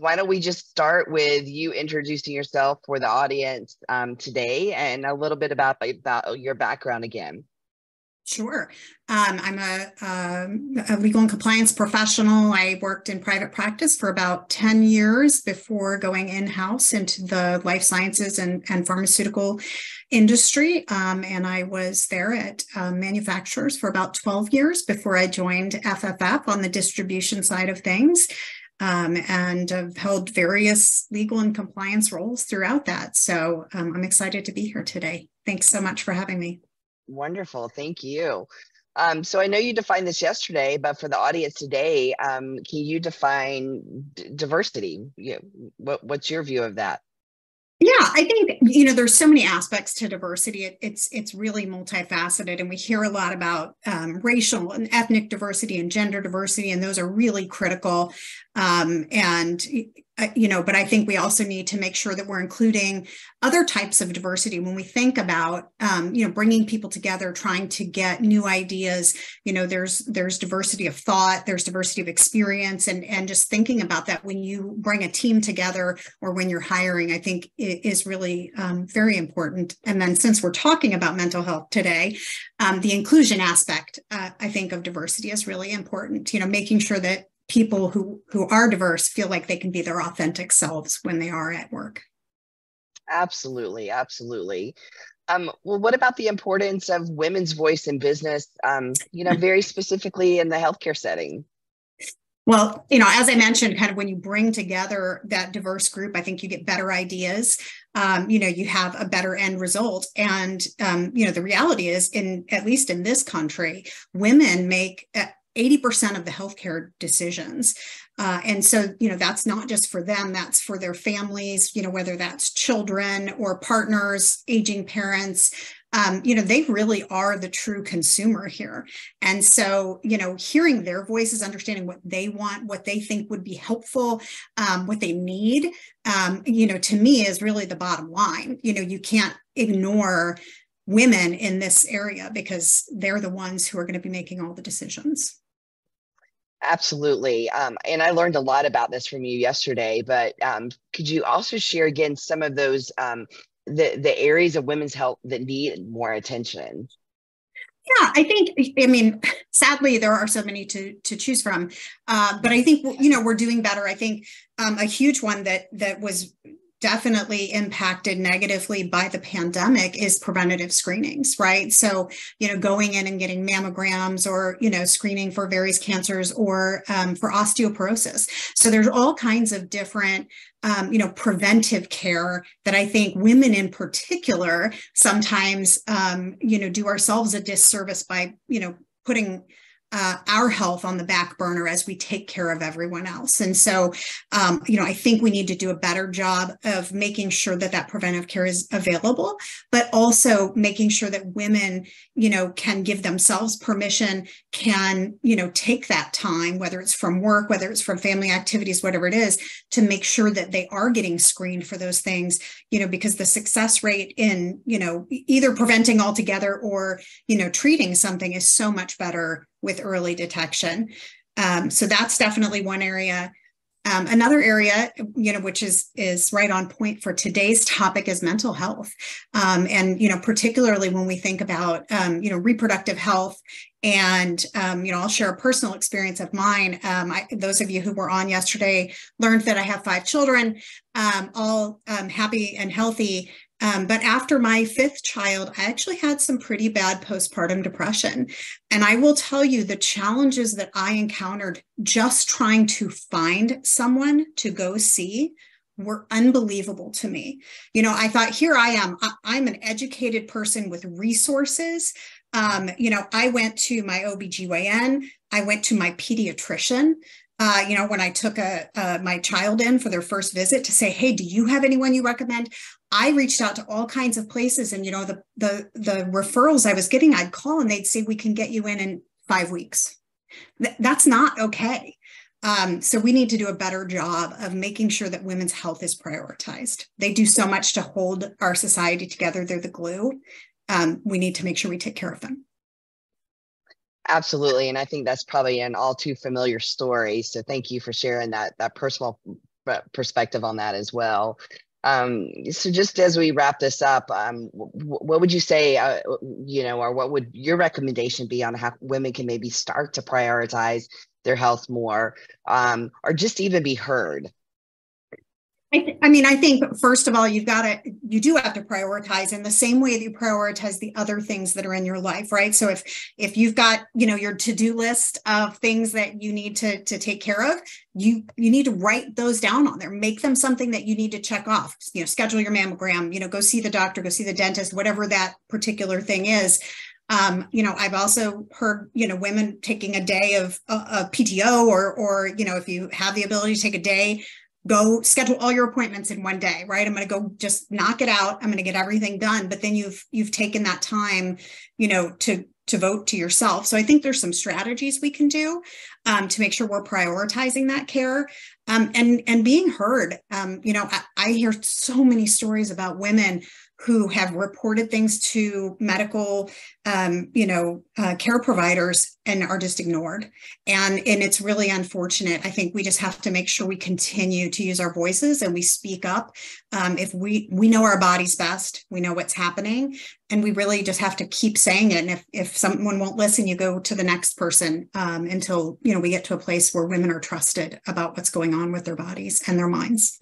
why don't we just start with you introducing yourself for the audience today, and a little bit about your background again. Sure. I'm a legal and compliance professional. I worked in private practice for about 10 years before going in-house into the life sciences and pharmaceutical industry. And I was there at manufacturers for about 12 years before I joined FFF on the distribution side of things. And I've held various legal and compliance roles throughout that. So I'm excited to be here today. Thanks so much for having me. Wonderful. Thank you. So I know you defined this yesterday, but for the audience today, can you define diversity? What's your view of that? Yeah, I think, there's so many aspects to diversity. It's really multifaceted, and we hear a lot about racial and ethnic diversity and gender diversity, and those are really critical. But I think we also need to make sure that we're including other types of diversity when we think about, bringing people together, trying to get new ideas. There's diversity of thought, there's diversity of experience, and just thinking about that when you bring a team together or when you're hiring, I think it is really very important. And then since we're talking about mental health today, the inclusion aspect, I think, of diversity is really important, making sure that people who are diverse feel like they can be their authentic selves when they are at work. Absolutely, absolutely. Well, what about the importance of women's voice in business, very specifically in the healthcare setting? Well, as I mentioned, kind of when you bring together that diverse group, I think you get better ideas. You have a better end result. And, the reality is, at least in this country, women make 80% of the healthcare decisions. And so, that's not just for them, that's for their families, whether that's children or partners, aging parents. They really are the true consumer here. And so, hearing their voices, understanding what they want, what they think would be helpful, what they need, to me is really the bottom line. You can't ignore women in this area because they're the ones who are going to be making all the decisions. Absolutely. And I learned a lot about this from you yesterday, but could you also share again some of those the areas of women's health that need more attention? Yeah, I mean, sadly, there are so many to choose from, but I think, we're doing better. I think a huge one that was definitely impacted negatively by the pandemic is preventative screenings, right? So, going in and getting mammograms or, screening for various cancers or for osteoporosis. So there's all kinds of different, preventive care that I think women in particular sometimes, do ourselves a disservice by, putting our health on the back burner as we take care of everyone else. And so, I think we need to do a better job of making sure that preventive care is available, but also making sure that women, can give themselves permission, can, take that time, whether it's from work, whether it's from family activities, whatever it is, to make sure that they are getting screened for those things, because the success rate in, either preventing altogether or, treating something is so much better with early detection. So that's definitely one area. Another area, which is right on point for today's topic, is mental health. And, particularly when we think about, reproductive health. And, I'll share a personal experience of mine. Those of you who were on yesterday learned that I have 5 children, all happy and healthy. But after my 5th child, I actually had some pretty bad postpartum depression. And I will tell you, the challenges that I encountered just trying to find someone to go see were unbelievable to me. I thought, here I am. I'm an educated person with resources. I went to my OBGYN. I went to my pediatrician. When I took my child in for their first visit to say, hey, do you have anyone you recommend? I reached out to all kinds of places, and, the referrals I was getting, I'd call and they'd say, we can get you in 5 weeks. That's not okay. So we need to do a better job of making sure that women's health is prioritized. They do so much to hold our society together. They're the glue. We need to make sure we take care of them. Absolutely. And I think that's probably an all too familiar story. So thank you for sharing that personal perspective on that as well. So just as we wrap this up, what would you say, or what would your recommendation be on how women can maybe start to prioritize their health more, or just even be heard? I think first of all, you do have to prioritize in the same way that you prioritize the other things that are in your life, right? So if you've got, your to-do list of things that you need to take care of, you need to write those down on there, make them something that you need to check off, schedule your mammogram, go see the doctor, go see the dentist, whatever that particular thing is. I've also heard, women taking a day of PTO or, if you have the ability to take a day, go schedule all your appointments in one day, right? I'm going to go just knock it out. I'm going to get everything done. But then you've taken that time, to devote to yourself. So I think there's some strategies we can do to make sure we're prioritizing that care and being heard. I hear so many stories about women who have reported things to medical, care providers and are just ignored. And it's really unfortunate. I think we just have to make sure we continue to use our voices and we speak up. If we know our bodies best, we know what's happening, and we really just have to keep saying it. And if someone won't listen, you go to the next person until, we get to a place where women are trusted about what's going on with their bodies and their minds.